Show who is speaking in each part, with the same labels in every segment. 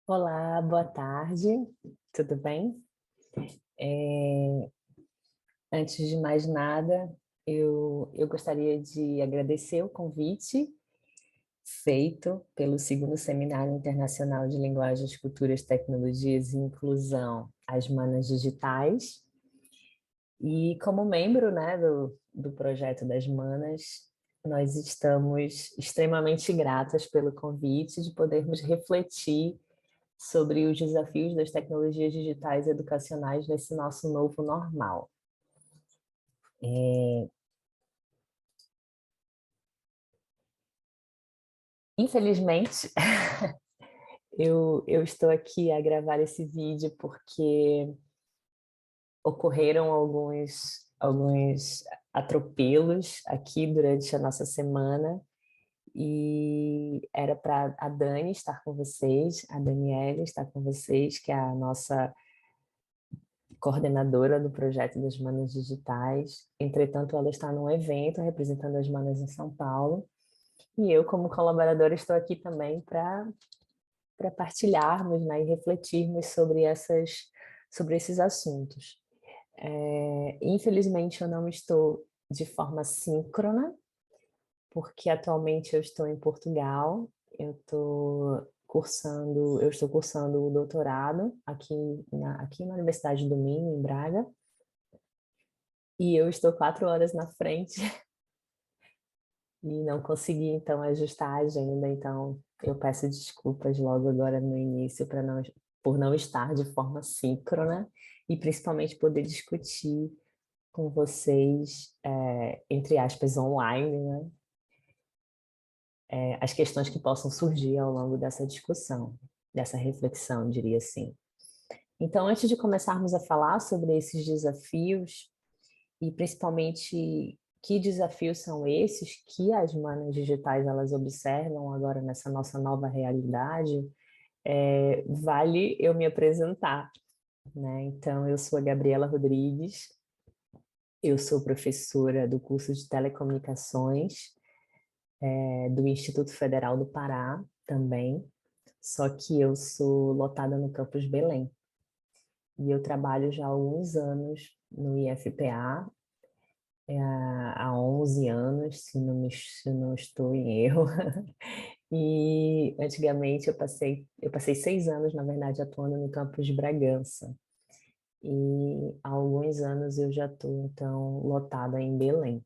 Speaker 1: Olá, boa tarde, tudo bem? Eh, Antes de mais nada, eu gostaria de agradecer o convite feito pelo segundo Seminário Internacional de Linguagens, Culturas, Tecnologias e Inclusão, As Manas Digitais. E como membro, né, do projeto das Manas, nós estamos extremamente gratas pelo convite de podermos refletir sobre os desafios das tecnologias digitais educacionais nesse nosso novo normal. Infelizmente, eu estou aqui a gravar esse vídeo porque ocorreram alguns atropelos aqui durante a nossa semana e era para a Dani estar com vocês, a Daniela estar com vocês, que é a nossa coordenadora do projeto das Manas Digitais. Entretanto, ela está num evento representando as Manas em São Paulo, e eu, como colaboradora, estou aqui também para partilharmos, né, e refletirmos sobre esses assuntos. Infelizmente, eu não estou de forma síncrona, porque atualmente eu estou em Portugal, eu estou cursando o doutorado aqui na Universidade do Minho, em Braga, e eu estou 4 horas na frente e não consegui, então, ajustar a agenda, então eu peço desculpas logo agora no início por não estar de forma síncrona e principalmente poder discutir com vocês, entre aspas, online, né, as questões que possam surgir ao longo dessa discussão, dessa reflexão, diria assim. Então, antes de começarmos a falar sobre esses desafios, e principalmente que desafios são esses que as manas digitais elas observam agora nessa nossa nova realidade, vale eu me apresentar, né? Então, eu sou a Gabriela Rodrigues, eu sou professora do curso de Telecomunicações, do Instituto Federal do Pará também, só que eu sou lotada no campus Belém. E eu trabalho já há alguns anos no IFPA, há 11 anos, se não estou em erro. E antigamente eu passei 6 anos, na verdade, atuando no campus de Bragança. E há alguns anos eu já estou, então, lotada em Belém.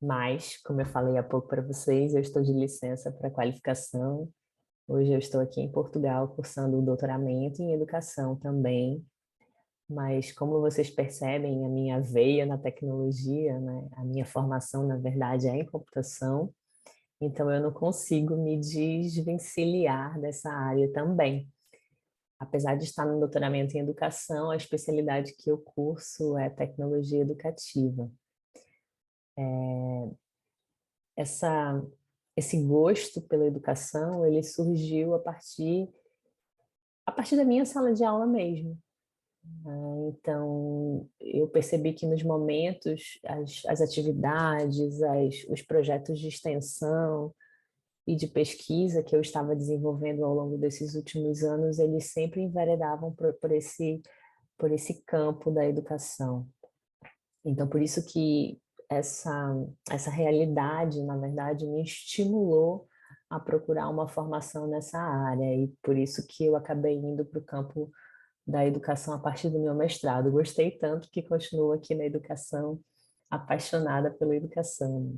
Speaker 1: Mas, como eu falei há pouco para vocês, eu estou de licença para qualificação. Hoje eu estou aqui em Portugal cursando o doutoramento em educação também. Mas como vocês percebem, a minha veia na tecnologia, né, a minha formação, na verdade, é em computação, então eu não consigo me desvencilhar dessa área também. Apesar de estar no doutoramento em educação, a especialidade que eu curso é tecnologia educativa. Essa, esse gosto pela educação, ele surgiu a partir da minha sala de aula mesmo. Então, eu percebi que nos momentos, as atividades, os projetos de extensão e de pesquisa que eu estava desenvolvendo ao longo desses últimos anos, eles sempre enveredavam por esse campo da educação. Então, por isso que essa realidade, na verdade, me estimulou a procurar uma formação nessa área, e por isso que eu acabei indo para o campo da educação a partir do meu mestrado. Gostei tanto que continuo aqui na educação, apaixonada pela educação.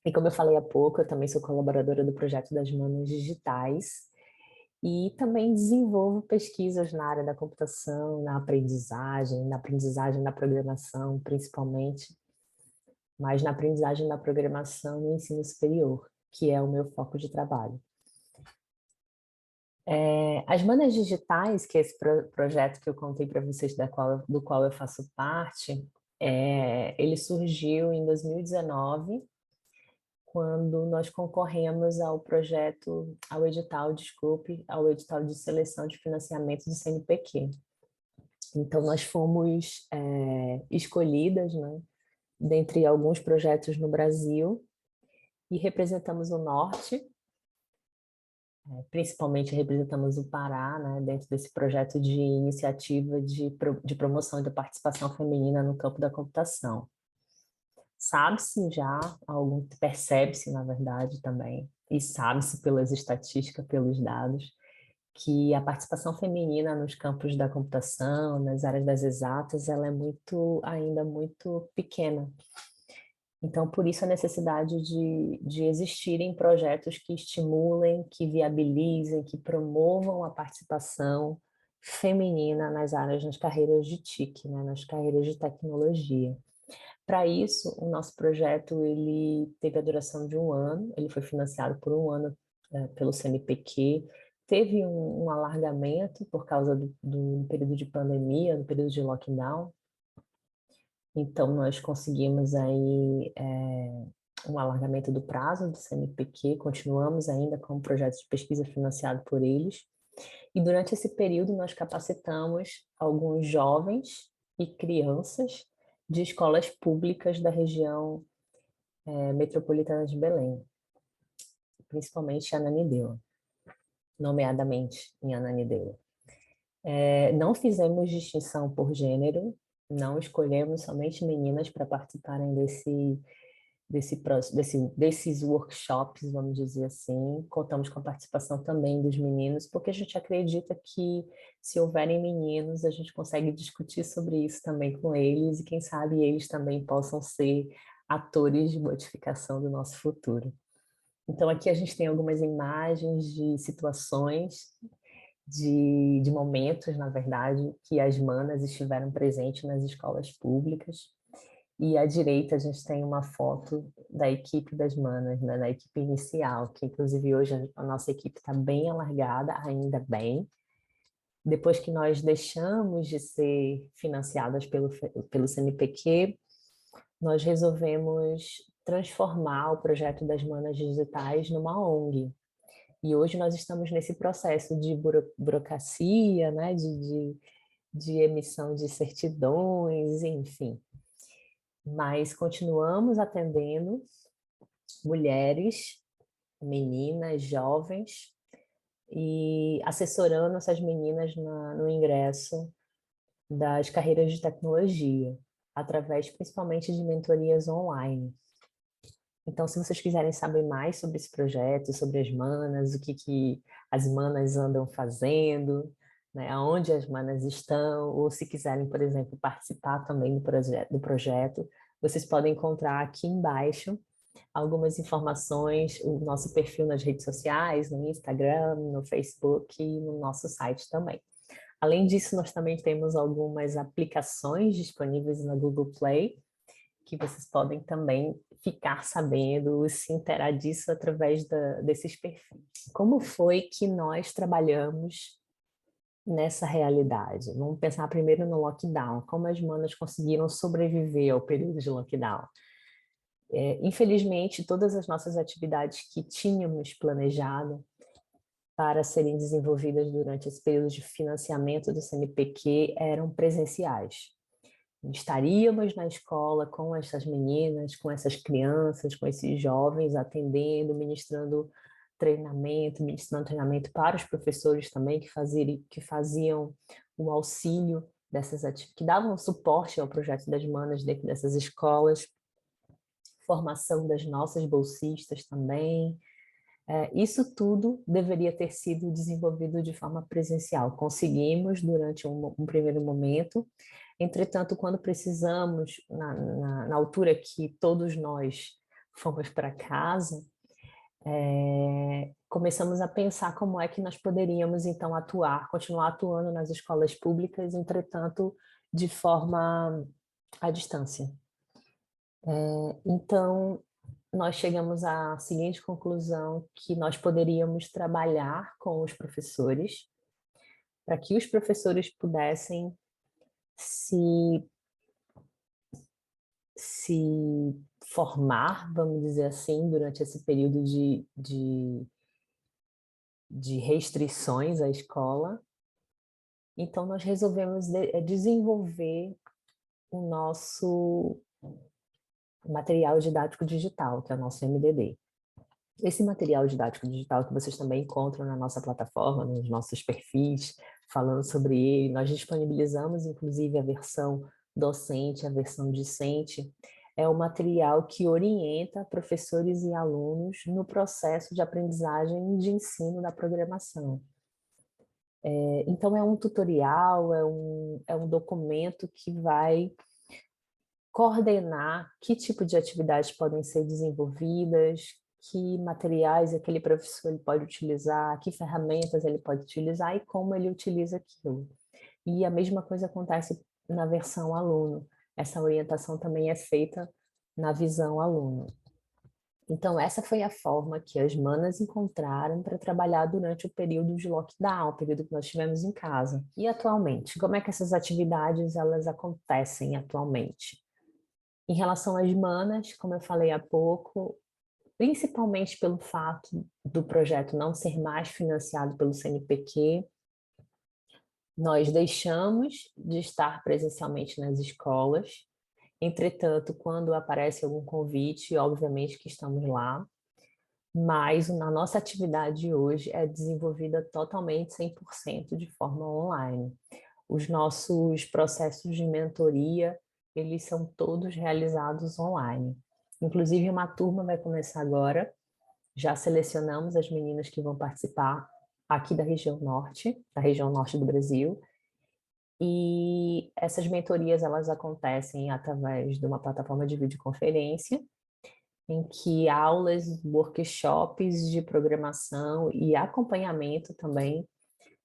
Speaker 1: E como eu falei há pouco, eu também sou colaboradora do projeto das Manas Digitais e também desenvolvo pesquisas na área da computação, na aprendizagem da programação, principalmente, mas na aprendizagem da programação no ensino superior, que é o meu foco de trabalho. As Manas Digitais, que é esse projeto que eu contei para vocês, do qual eu faço parte, ele surgiu em 2019, quando nós concorremos ao edital de seleção de financiamento do CNPq. Então, nós fomos escolhidas, né, dentre alguns projetos no Brasil, e representamos o Norte, principalmente representamos o Pará, né, dentro desse projeto de iniciativa de promoção da participação feminina no campo da computação. Sabe-se já, percebe-se, na verdade, também, e sabe-se pelas estatísticas, pelos dados, que a participação feminina nos campos da computação, nas áreas das exatas, ela é ainda muito pequena. Então, por isso a necessidade de existirem projetos que estimulem, que viabilizem, que promovam a participação feminina nas carreiras de TIC, né, nas carreiras de tecnologia. Para isso, o nosso projeto ele teve a duração de 1 ano, ele foi financiado por 1 ano pelo CNPq, teve um alargamento por causa do período de pandemia, do período de lockdown. Então, nós conseguimos aí um alargamento do prazo do CNPq, continuamos ainda com um projeto de pesquisa financiado por eles. E durante esse período, nós capacitamos alguns jovens e crianças de escolas públicas da região metropolitana de Belém, principalmente em Ananindeua, nomeadamente em Ananindeua. Não fizemos distinção por gênero, não escolhemos somente meninas para participarem desses workshops, vamos dizer assim. Contamos com a participação também dos meninos, porque a gente acredita que se houverem meninos, a gente consegue discutir sobre isso também com eles e quem sabe eles também possam ser atores de modificação do nosso futuro. Então aqui a gente tem algumas imagens de situações, de momentos, na verdade, que as manas estiveram presentes nas escolas públicas. E à direita a gente tem uma foto da equipe das manas, né, da equipe inicial, que inclusive hoje a nossa equipe está bem alargada, ainda bem. Depois que nós deixamos de ser financiadas pelo CNPq, nós resolvemos transformar o projeto das manas digitais numa ONG. E hoje nós estamos nesse processo de burocracia, né, de emissão de certidões, enfim. Mas continuamos atendendo mulheres, meninas, jovens, e assessorando essas meninas no ingresso das carreiras de tecnologia, através principalmente de mentorias online. Então, se vocês quiserem saber mais sobre esse projeto, sobre as manas, o que as manas andam fazendo, né, aonde as manas estão, ou se quiserem, por exemplo, participar também do projeto, vocês podem encontrar aqui embaixo algumas informações, o nosso perfil nas redes sociais, no Instagram, no Facebook e no nosso site também. Além disso, nós também temos algumas aplicações disponíveis na Google Play, que vocês podem também ficar sabendo, se interar disso através desses perfis. Como foi que nós trabalhamos nessa realidade? Vamos pensar primeiro no lockdown, como as manas conseguiram sobreviver ao período de lockdown. Infelizmente, todas as nossas atividades que tínhamos planejado para serem desenvolvidas durante esse período de financiamento do CNPq eram presenciais. Estaríamos na escola com essas meninas, com essas crianças, com esses jovens, atendendo, ministrando treinamento para os professores também, que faziam o auxílio dessas atividades, que davam suporte ao projeto das manas dentro dessas escolas, formação das nossas bolsistas também. Isso tudo deveria ter sido desenvolvido de forma presencial. Conseguimos durante um primeiro momento, entretanto, quando precisamos, na altura que todos nós fomos para casa, começamos a pensar como é que nós poderíamos, então, continuar atuando nas escolas públicas, entretanto, de forma à distância. Então, nós chegamos à seguinte conclusão, que nós poderíamos trabalhar com os professores, para que os professores pudessem se formar, vamos dizer assim, durante esse período de restrições à escola. Então, nós resolvemos desenvolver o nosso material didático digital, que é o nosso MDD. Esse material didático digital que vocês também encontram na nossa plataforma, nos nossos perfis, falando sobre ele, nós disponibilizamos inclusive a versão docente, a versão discente, é o material que orienta professores e alunos no processo de aprendizagem e de ensino da programação. Então, é um tutorial, é um documento que vai coordenar que tipo de atividades podem ser desenvolvidas, que materiais aquele professor ele pode utilizar, que ferramentas ele pode utilizar e como ele utiliza aquilo. E a mesma coisa acontece na versão aluno. Essa orientação também é feita na visão aluno. Então, essa foi a forma que as manas encontraram para trabalhar durante o período de lockdown, o período que nós tivemos em casa. E atualmente, como é que essas atividades elas acontecem atualmente? Em relação às manas, como eu falei há pouco, principalmente pelo fato do projeto não ser mais financiado pelo CNPq, nós deixamos de estar presencialmente nas escolas. Entretanto, quando aparece algum convite, obviamente que estamos lá, mas a nossa atividade hoje é desenvolvida totalmente 100% de forma online. Os nossos processos de mentoria, eles são todos realizados online. Inclusive, uma turma vai começar agora, já selecionamos as meninas que vão participar aqui da região norte do Brasil, e essas mentorias, elas acontecem através de uma plataforma de videoconferência, em que aulas, workshops de programação e acompanhamento também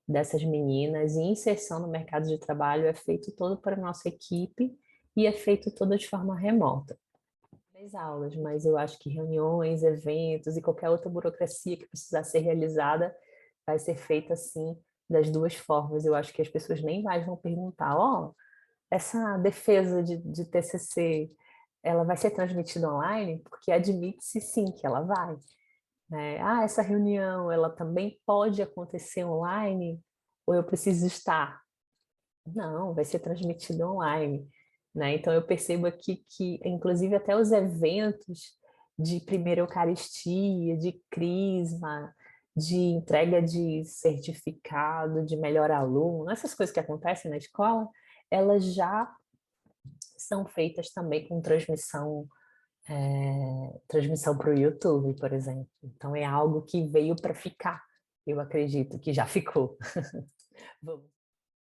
Speaker 1: dessas meninas e inserção no mercado de trabalho é feito todo para a nossa equipe e é feito todo de forma remota. As aulas, mas eu acho que reuniões, eventos e qualquer outra burocracia que precisar ser realizada vai ser feita assim das duas formas. Eu acho que as pessoas nem mais vão perguntar, essa defesa de TCC, ela vai ser transmitida online? Porque admite-se sim que ela vai, né? Essa reunião, ela também pode acontecer online? Ou eu preciso estar? Não, vai ser transmitida online, né? Então eu percebo aqui que, inclusive, até os eventos de primeira Eucaristia, de crisma, de entrega de certificado, de melhor aluno, essas coisas que acontecem na escola, elas já são feitas também com transmissão para o YouTube, por exemplo. Então é algo que veio para ficar, eu acredito que já ficou. Vamos.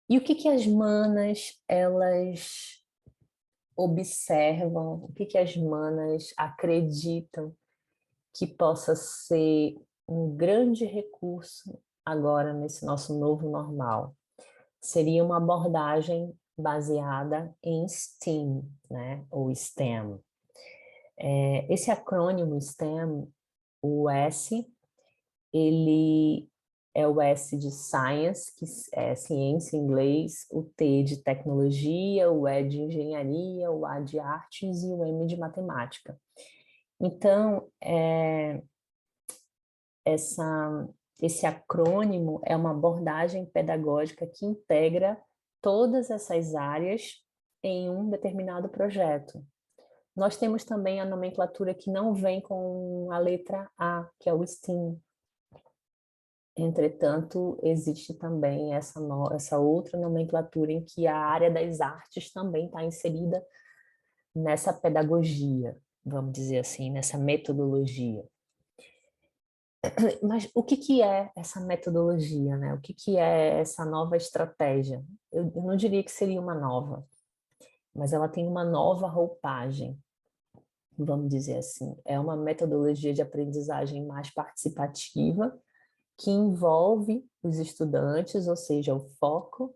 Speaker 1: E o que que as manas, elas observam, o que que as manas acreditam que possa ser um grande recurso agora nesse nosso novo normal? Seria uma abordagem baseada em STEAM, né? Ou STEM. Esse acrônimo STEM, o S, ele é o S de Science, que é ciência em inglês, o T de tecnologia, o E de engenharia, o A de artes e o M de matemática. Então, esse acrônimo é uma abordagem pedagógica que integra todas essas áreas em um determinado projeto. Nós temos também a nomenclatura que não vem com a letra A, que é o STEAM. Entretanto, existe também essa outra nomenclatura em que a área das artes também está inserida nessa pedagogia, vamos dizer assim, nessa metodologia. Mas o que que é essa metodologia, né? O que que é essa nova estratégia? Eu não diria que seria uma nova, mas ela tem uma nova roupagem, vamos dizer assim. É uma metodologia de aprendizagem mais participativa, que envolve os estudantes, ou seja, o foco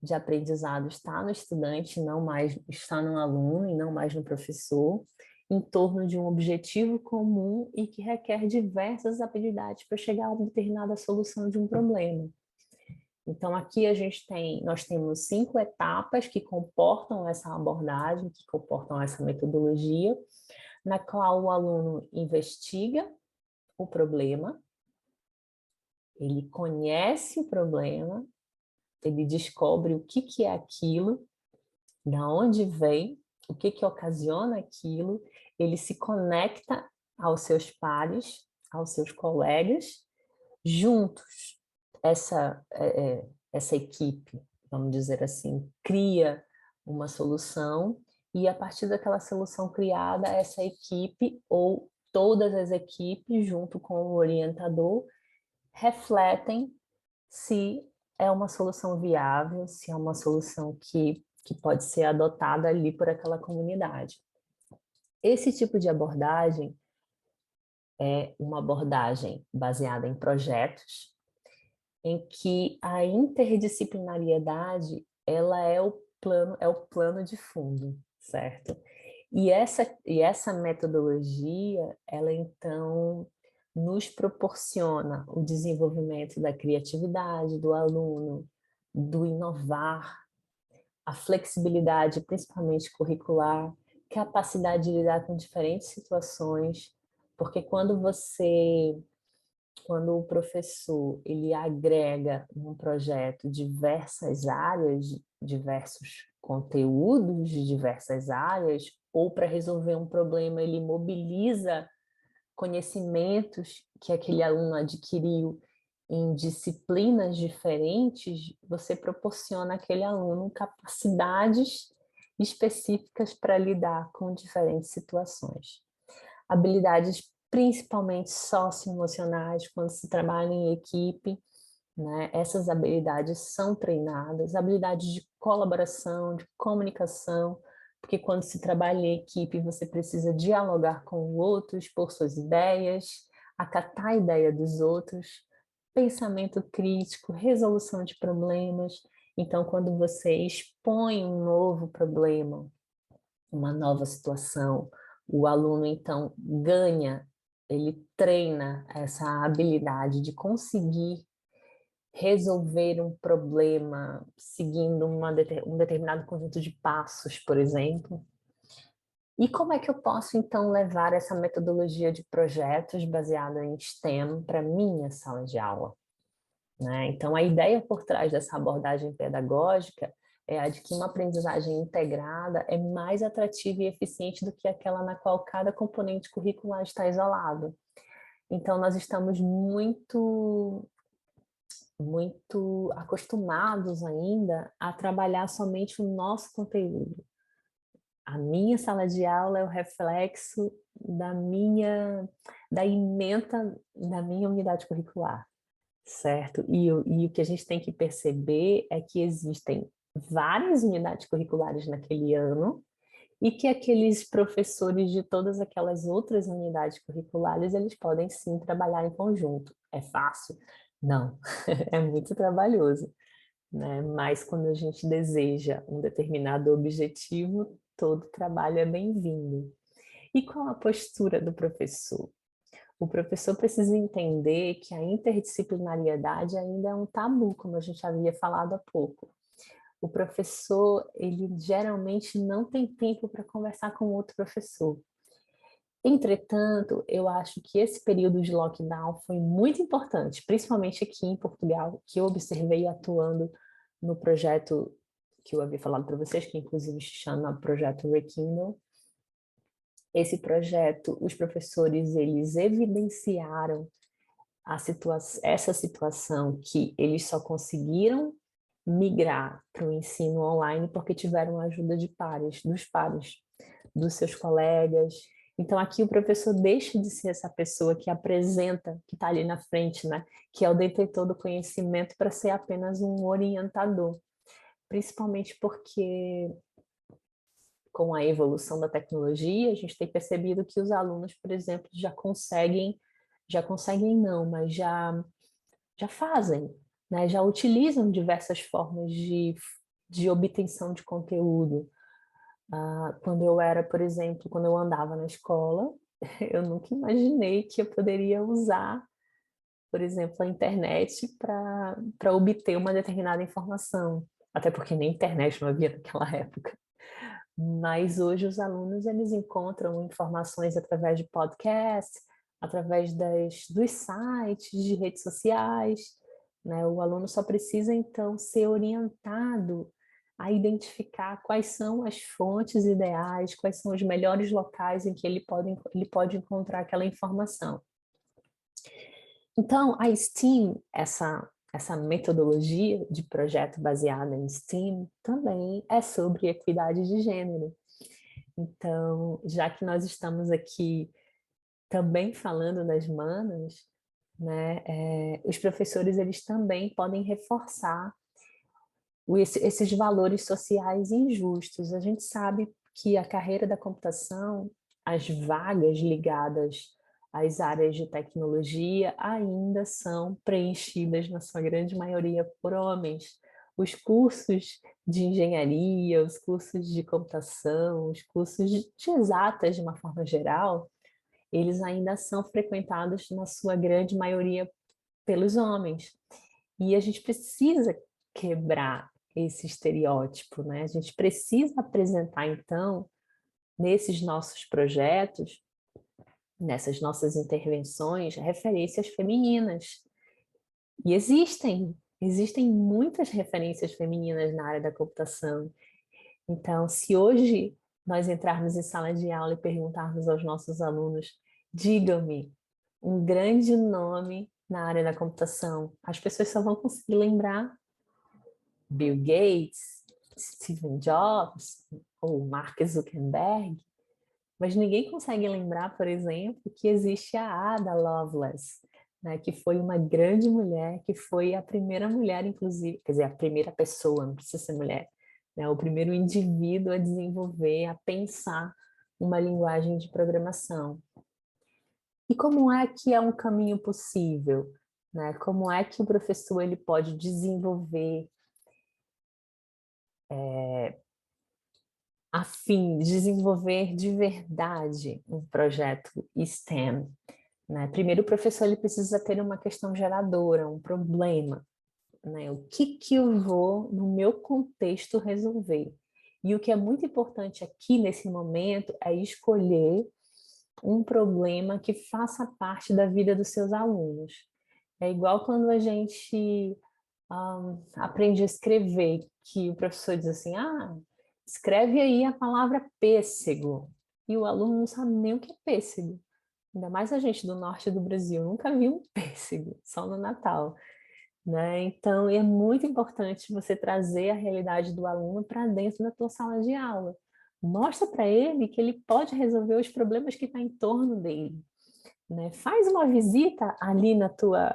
Speaker 1: de aprendizado está no estudante, não mais está no aluno e não mais no professor, em torno de um objetivo comum e que requer diversas habilidades para chegar a uma determinada solução de um problema. Então, aqui nós temos 5 etapas que comportam essa abordagem, que comportam essa metodologia, na qual o aluno investiga o problema, ele conhece o problema, ele descobre o que que é aquilo, da onde vem, o que que ocasiona aquilo, ele se conecta aos seus pares, aos seus colegas, juntos, essa equipe, vamos dizer assim, cria uma solução e a partir daquela solução criada, essa equipe ou todas as equipes, junto com o orientador, refletem se é uma solução viável, se é uma solução que pode ser adotada ali por aquela comunidade. Esse tipo de abordagem é uma abordagem baseada em projetos, em que a interdisciplinariedade ela é o plano de fundo, certo? E essa metodologia, ela então nos proporciona o desenvolvimento da criatividade do aluno, do inovar, a flexibilidade, principalmente curricular, capacidade de lidar com diferentes situações, porque quando o professor ele agrega num projeto diversas áreas, diversos conteúdos de diversas áreas, ou para resolver um problema ele mobiliza conhecimentos que aquele aluno adquiriu em disciplinas diferentes, você proporciona àquele aluno capacidades específicas para lidar com diferentes situações. Habilidades principalmente socioemocionais, quando se trabalha em equipe, né? Essas habilidades são treinadas, habilidades de colaboração, de comunicação, porque quando se trabalha em equipe, você precisa dialogar com o outro, expor suas ideias, acatar a ideia dos outros, pensamento crítico, resolução de problemas. Então, quando você expõe um novo problema, uma nova situação, o aluno então ganha, ele treina essa habilidade de conseguir resolver um problema seguindo um determinado conjunto de passos, por exemplo. E como é que eu posso, então, levar essa metodologia de projetos baseada em STEM para a minha sala de aula? Né? Então, a ideia por trás dessa abordagem pedagógica é a de que uma aprendizagem integrada é mais atrativa e eficiente do que aquela na qual cada componente curricular está isolado. Então, nós estamos muito acostumados ainda a trabalhar somente o nosso conteúdo. A minha sala de aula é o reflexo da ementa da minha unidade curricular, certo? E o que a gente tem que perceber é que existem várias unidades curriculares naquele ano e que aqueles professores de todas aquelas outras unidades curriculares, eles podem sim trabalhar em conjunto. É fácil? Não, é muito trabalhoso, né? Mas quando a gente deseja um determinado objetivo, todo trabalho é bem-vindo. E qual a postura do professor? O professor precisa entender que a interdisciplinariedade ainda é um tabu, como a gente havia falado há pouco. O professor, ele geralmente não tem tempo para conversar com outro professor. Entretanto, eu acho que esse período de lockdown foi muito importante, principalmente aqui em Portugal, que eu observei atuando no projeto que eu havia falado para vocês, que inclusive se chama Projeto Rekindle. Esse projeto, os professores, eles evidenciaram essa situação que eles só conseguiram migrar para o ensino online porque tiveram a ajuda de pares, dos seus colegas. Então, aqui o professor deixa de ser essa pessoa que apresenta, que está ali na frente, né? Que é o detentor do conhecimento, para ser apenas um orientador. Principalmente porque, com a evolução da tecnologia, a gente tem percebido que os alunos, por exemplo, já conseguem não, mas já fazem, né? Já utilizam diversas formas de obtenção de conteúdo. Quando eu era, por exemplo, quando eu andava na escola, eu nunca imaginei que eu poderia usar, por exemplo, a internet para obter uma determinada informação. Até porque nem internet não havia naquela época. Mas hoje os alunos eles encontram informações através de podcasts, através dos sites, de redes sociais, né? O aluno só precisa então ser orientado a identificar quais são as fontes ideais, quais são os melhores locais em que ele pode encontrar aquela informação. Então, a STEAM, essa metodologia de projeto baseada em STEAM, também é sobre equidade de gênero. Então, já que nós estamos aqui também falando das manas, né, os professores eles também podem reforçar esses valores sociais injustos. A gente sabe que a carreira da computação, as vagas ligadas às áreas de tecnologia ainda são preenchidas, na sua grande maioria, por homens. Os cursos de engenharia, os cursos de computação, os cursos de exatas, de uma forma geral, eles ainda são frequentados, na sua grande maioria, pelos homens. E a gente precisa quebrar esse estereótipo, né? A gente precisa apresentar, então, nesses nossos projetos, nessas nossas intervenções, referências femininas. E existem muitas referências femininas na área da computação. Então, se hoje nós entrarmos em sala de aula e perguntarmos aos nossos alunos, digam-me um grande nome na área da computação, as pessoas só vão conseguir lembrar Bill Gates, Steve Jobs ou Mark Zuckerberg, mas ninguém consegue lembrar, por exemplo, que existe a Ada Lovelace, né, que foi uma grande mulher, que foi a primeira mulher, inclusive, quer dizer, a primeira pessoa, não precisa ser mulher, né, o primeiro indivíduo a desenvolver, a pensar uma linguagem de programação. E como é que é um caminho possível? Né? Como é que o professor ele pode desenvolver a fim de desenvolver de verdade um projeto STEM, né? Primeiro, o professor ele precisa ter uma questão geradora, um problema, né? O que eu vou, no meu contexto, resolver? E o que é muito importante aqui, nesse momento, é escolher um problema que faça parte da vida dos seus alunos. É igual quando a gente aprende a escrever, que o professor diz assim, escreve aí a palavra pêssego. E o aluno não sabe nem o que é pêssego. Ainda mais a gente do norte do Brasil, nunca viu um pêssego, só no Natal. Né? Então, é muito importante você trazer a realidade do aluno para dentro da tua sala de aula. Mostra para ele que ele pode resolver os problemas que estão em torno dele. Né? Faz uma visita ali na tua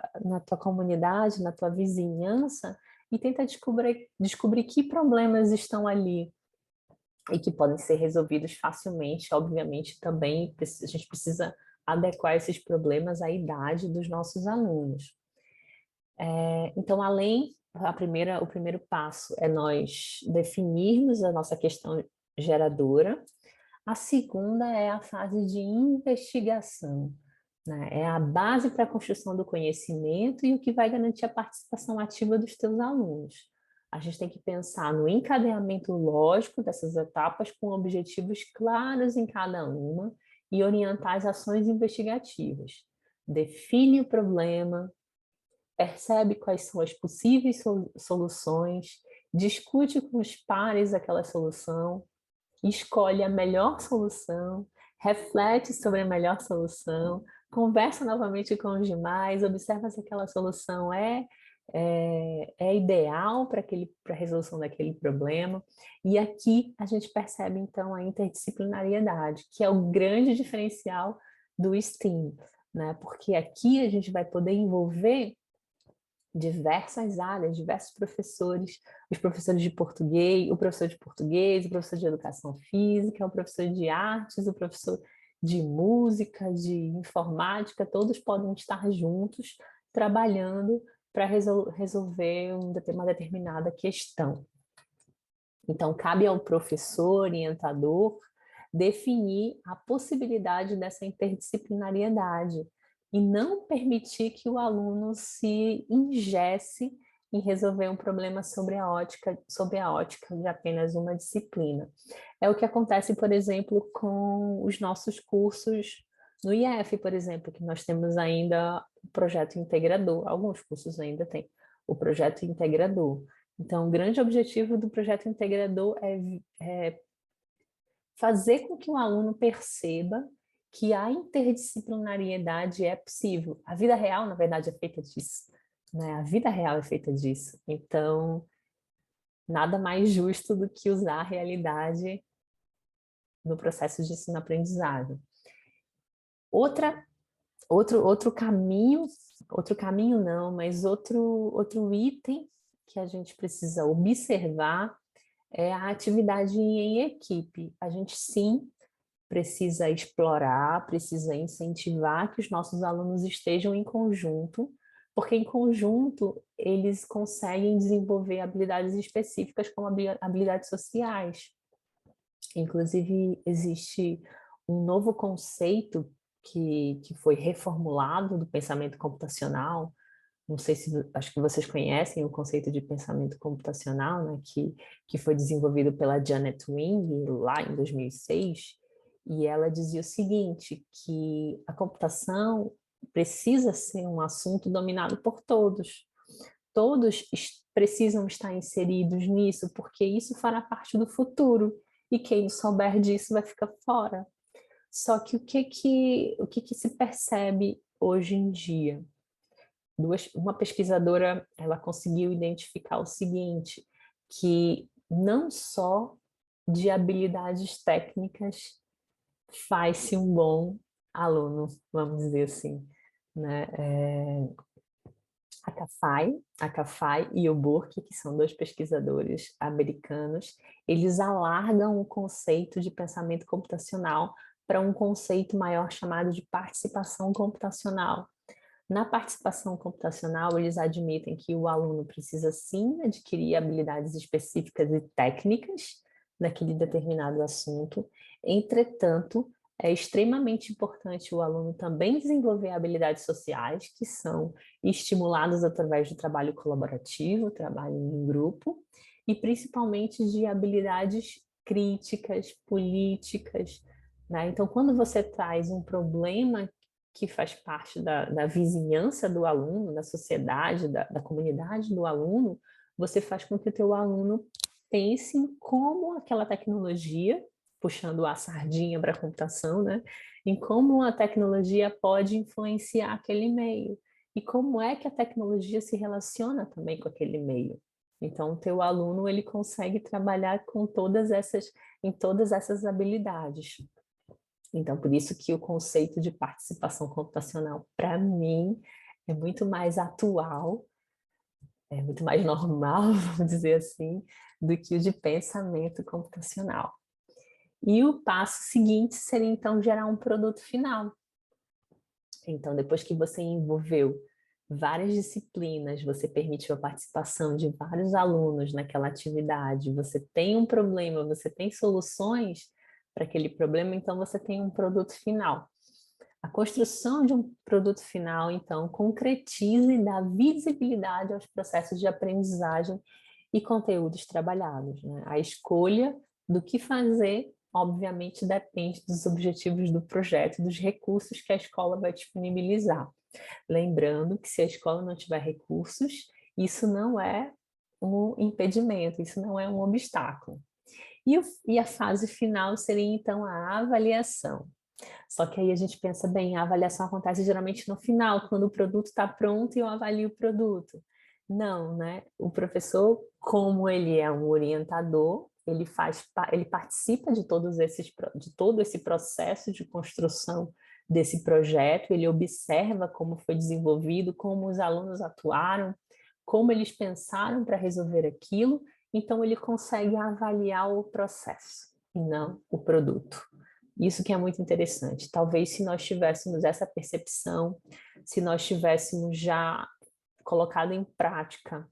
Speaker 1: comunidade, na tua vizinhança, e tenta descobrir que problemas estão ali e que podem ser resolvidos facilmente. Obviamente, também a gente precisa adequar esses problemas à idade dos nossos alunos. Então, o primeiro passo é nós definirmos a nossa questão geradora. A segunda é a fase de investigação, né? É a base para a construção do conhecimento e o que vai garantir a participação ativa dos teus alunos. A gente tem que pensar no encadeamento lógico dessas etapas com objetivos claros em cada uma e orientar as ações investigativas. Define o problema, percebe quais são as possíveis soluções, discute com os pares aquela solução, escolhe a melhor solução, reflete sobre a melhor solução, conversa novamente com os demais, observa se aquela solução é ideal para a resolução daquele problema. E aqui a gente percebe, então, a interdisciplinariedade, que é o grande diferencial do STEAM, né? Porque aqui a gente vai poder envolver diversas áreas, diversos professores, os professores de português, o professor de português, o professor de educação física, o professor de artes, o professor de música, de informática, todos podem estar juntos trabalhando para resolver uma determinada questão. Então, cabe ao professor, orientador, definir a possibilidade dessa interdisciplinariedade e não permitir que o aluno se ingesse em resolver um problema sobre a ótica de apenas uma disciplina. É o que acontece, por exemplo, com os nossos cursos no IF, por exemplo, que nós temos ainda o projeto integrador, alguns cursos ainda têm o projeto integrador. Então, o grande objetivo do projeto integrador é fazer com que o aluno perceba que a interdisciplinariedade é possível. A vida real, na verdade, é feita disso, né? A vida real é feita disso. Então, nada mais justo do que usar a realidade no processo de ensino-aprendizagem. Outro caminho não, mas outro item que a gente precisa observar é a atividade em equipe. A gente sim precisa explorar, precisa incentivar que os nossos alunos estejam em conjunto, porque em conjunto eles conseguem desenvolver habilidades específicas como habilidades sociais. Inclusive, existe um novo conceito que foi reformulado do pensamento computacional. Não sei se, acho que vocês conhecem o conceito de pensamento computacional, né, que foi desenvolvido pela Janet Wing lá em 2006, e ela dizia o seguinte, que a computação precisa ser um assunto dominado por todos. Todos precisam estar inseridos nisso, porque isso fará parte do futuro, e quem não souber disso vai ficar fora. Só que o que se percebe hoje em dia? Uma pesquisadora, ela conseguiu identificar o seguinte, que não só de habilidades técnicas faz-se um bom aluno, vamos dizer assim, né? A Cafai e o Burke, que são dois pesquisadores americanos, eles alargam o conceito de pensamento computacional para um conceito maior chamado de participação computacional. Na participação computacional, eles admitem que o aluno precisa sim adquirir habilidades específicas e técnicas naquele determinado assunto, entretanto, é extremamente importante o aluno também desenvolver habilidades sociais, que são estimuladas através do trabalho colaborativo, trabalho em grupo, e principalmente de habilidades críticas, políticas, né? Então, quando você traz um problema que faz parte da vizinhança do aluno, da sociedade, da comunidade do aluno, você faz com que o teu aluno pense em como aquela tecnologia, puxando a sardinha para a computação, né? Em como a tecnologia pode influenciar aquele meio e como é que a tecnologia se relaciona também com aquele meio. Então, o teu aluno ele consegue trabalhar em todas essas habilidades. Então, por isso que o conceito de participação computacional, para mim, é muito mais atual, é muito mais normal, vamos dizer assim, do que o de pensamento computacional. E o passo seguinte seria, então, gerar um produto final. Então, depois que você envolveu várias disciplinas, você permitiu a participação de vários alunos naquela atividade, você tem um problema, você tem soluções para aquele problema, então você tem um produto final. A construção de um produto final, então, concretiza e dá visibilidade aos processos de aprendizagem e conteúdos trabalhados, né? A escolha do que fazer, obviamente, depende dos objetivos do projeto, dos recursos que a escola vai disponibilizar. Lembrando que se a escola não tiver recursos, isso não é um impedimento, isso não é um obstáculo. E a fase final seria, então, a avaliação. Só que aí a gente pensa, bem, a avaliação acontece geralmente no final, quando o produto está pronto e eu avalio o produto. Não, né? O professor, como ele é um orientador, ele participa de de todo esse processo de construção desse projeto, ele observa como foi desenvolvido, como os alunos atuaram, como eles pensaram para resolver aquilo, então ele consegue avaliar o processo e não o produto. Isso que é muito interessante. Talvez se nós tivéssemos essa percepção, se nós tivéssemos já colocado em prática,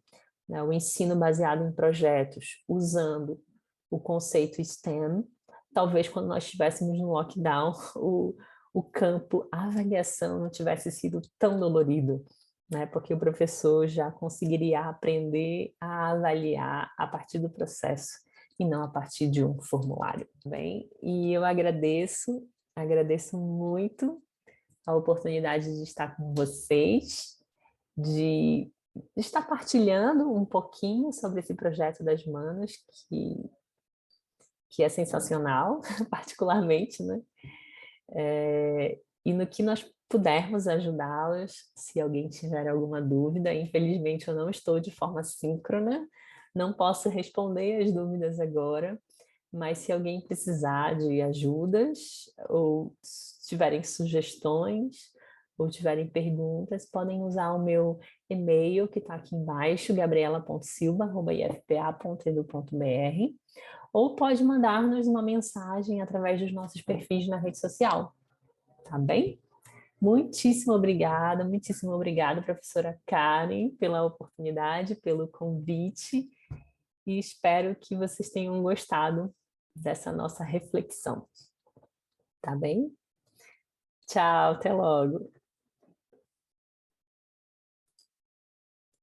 Speaker 1: né, o ensino baseado em projetos, usando o conceito STEM, talvez quando nós estivéssemos no lockdown, o campo avaliação não tivesse sido tão dolorido, né, porque o professor já conseguiria aprender a avaliar a partir do processo e não a partir de um formulário, bem? E eu agradeço muito a oportunidade de estar com vocês, de estar partilhando um pouquinho sobre esse projeto das Manas, que é sensacional, particularmente, né? E no que nós pudermos ajudá-los, se alguém tiver alguma dúvida, infelizmente eu não estou de forma síncrona, não posso responder as dúvidas agora, mas se alguém precisar de ajudas ou tiverem sugestões ou tiverem perguntas, podem usar o meu e-mail que está aqui embaixo, gabriela.silva@ifpa.edu.br, ou pode mandar-nos uma mensagem através dos nossos perfis na rede social, tá bem? Muitíssimo obrigada, professora Karen, pela oportunidade, pelo convite, e espero que vocês tenham gostado dessa nossa reflexão. Tá bem? Tchau, até logo.